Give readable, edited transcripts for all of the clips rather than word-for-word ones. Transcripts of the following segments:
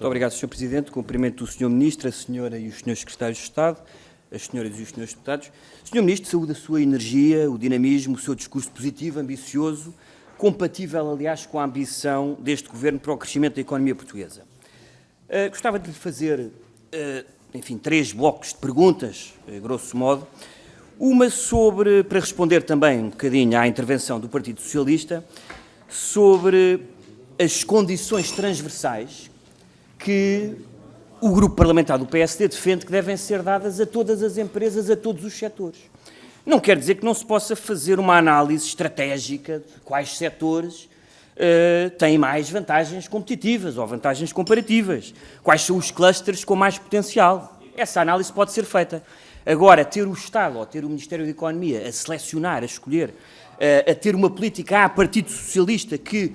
Muito obrigado, Sr. Presidente. Cumprimento o Sr. Ministro, a Senhora e os Srs. Secretários de Estado, as Senhoras e os Srs. Deputados. Sr. Ministro, saúde a sua energia, o dinamismo, o seu discurso positivo, ambicioso, compatível, aliás, com a ambição deste Governo para o crescimento da economia portuguesa. Gostava de lhe fazer, enfim, 3 blocos de perguntas, grosso modo. Uma sobre, para responder também um bocadinho à intervenção do Partido Socialista, sobre as condições transversais que o Grupo Parlamentar do PSD defende que devem ser dadas a todas as empresas, a todos os setores. Não quer dizer que não se possa fazer uma análise estratégica de quais setores têm mais vantagens competitivas ou vantagens comparativas, quais são os clusters com mais potencial. Essa análise pode ser feita. Agora, ter o Estado ou ter o Ministério da Economia a selecionar, a escolher, a ter uma política Partido Socialista que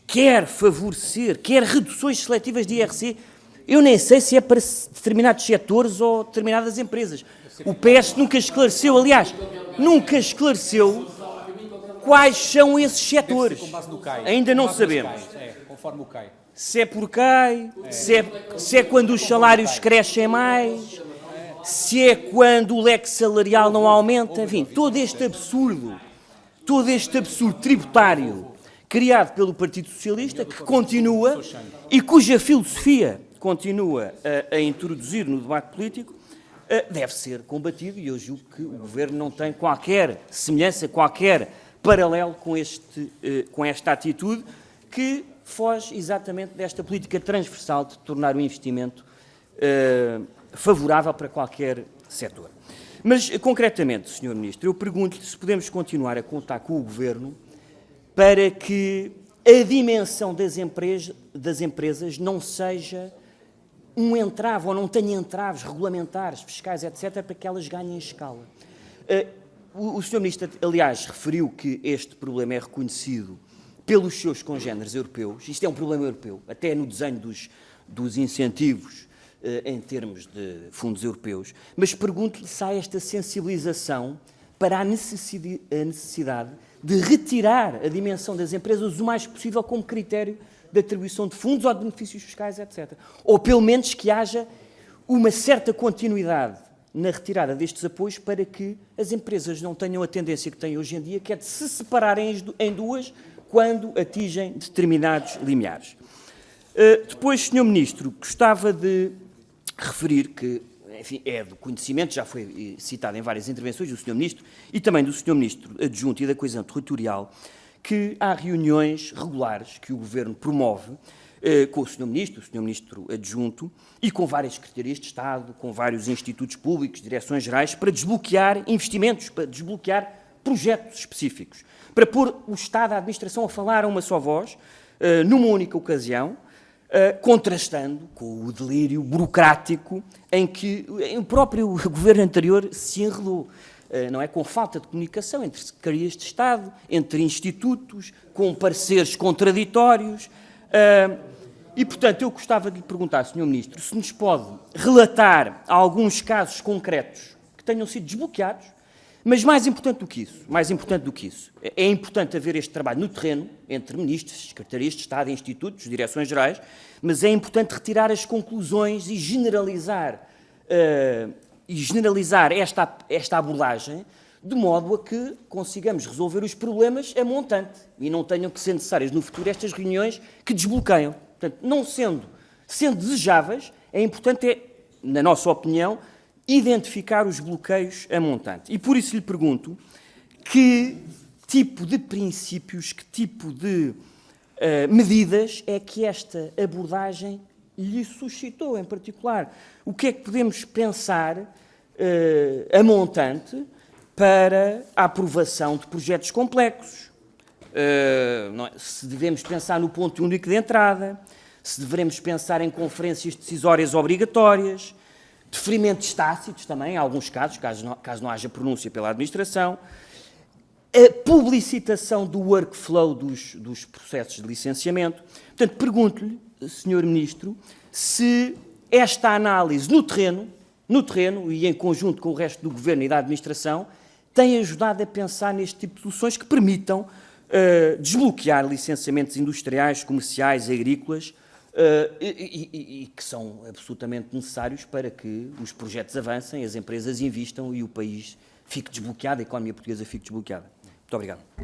quer favorecer, quer reduções seletivas de IRC, eu nem sei se é para determinados setores ou determinadas empresas. O PS nunca esclareceu, aliás, nunca esclareceu quais são esses setores. Ainda não sabemos. Se é por CAI, se é quando os salários crescem mais, se é quando o leque salarial não aumenta, enfim, todo este absurdo tributário criado pelo Partido Socialista, que continua e cuja filosofia continua a introduzir no debate político, deve ser combatido, e eu julgo que o Governo não tem qualquer semelhança, qualquer paralelo com esta atitude, que foge exatamente desta política transversal de tornar o investimento favorável para qualquer setor. Mas, concretamente, Sr. Ministro, eu pergunto-lhe se podemos continuar a contar com o Governo para que a dimensão das empresas não seja um entrave, ou não tenha entraves regulamentares, fiscais, etc., para que elas ganhem escala. O Sr. Ministro, aliás, referiu que este problema é reconhecido pelos seus congéneres europeus. Isto é um problema europeu, até no desenho dos incentivos em termos de fundos europeus. Mas pergunto-lhe se há esta sensibilização para a necessidade de retirar a dimensão das empresas o mais possível como critério de atribuição de fundos ou de benefícios fiscais, etc. Ou, pelo menos, que haja uma certa continuidade na retirada destes apoios para que as empresas não tenham a tendência que têm hoje em dia, que é de se separarem em duas quando atingem determinados limiares. Depois, Sr. Ministro, gostava de referir que, enfim, é do conhecimento, já foi citado em várias intervenções do Sr. Ministro e também do Sr. Ministro Adjunto e da Coesão Territorial, que há reuniões regulares que o Governo promove com o Sr. Ministro, o Sr. Ministro Adjunto, e com várias secretarias de Estado, com vários institutos públicos, direções gerais, para desbloquear investimentos, para desbloquear projetos específicos, para pôr o Estado, a administração, a falar a uma só voz, numa única ocasião, contrastando com o delírio burocrático em que o próprio Governo anterior se enredou. Não é? Com falta de comunicação entre secretarias de Estado, entre institutos, com pareceres contraditórios. E, portanto, eu gostava de lhe perguntar, Sr. Ministro, se nos pode relatar alguns casos concretos que tenham sido desbloqueados, mas mais importante do que isso, é importante haver este trabalho no terreno, entre ministros, secretarias de Estado, institutos, direções gerais, mas é importante retirar as conclusões e generalizar esta abordagem, de modo a que consigamos resolver os problemas a montante e não tenham que ser necessárias no futuro estas reuniões que desbloqueiam. Portanto, não sendo desejáveis, é importante, na nossa opinião, identificar os bloqueios a montante. E por isso lhe pergunto que tipo de princípios, que tipo de medidas é que esta abordagem lhe suscitou em particular. O que é que podemos pensar a montante para a aprovação de projetos complexos? Se devemos pensar no ponto único de entrada, se devemos pensar em conferências decisórias obrigatórias, deferimentos tácitos também, em alguns casos, caso não haja pronúncia pela administração, a publicitação do workflow dos processos de licenciamento. Portanto, pergunto-lhe, Sr. Ministro, se esta análise no terreno e em conjunto com o resto do Governo e da administração, tem ajudado a pensar neste tipo de soluções que permitam desbloquear licenciamentos industriais, comerciais, agrícolas, e que são absolutamente necessários para que os projetos avancem, as empresas invistam e o país fique desbloqueado, a economia portuguesa fique desbloqueada. Muito obrigado.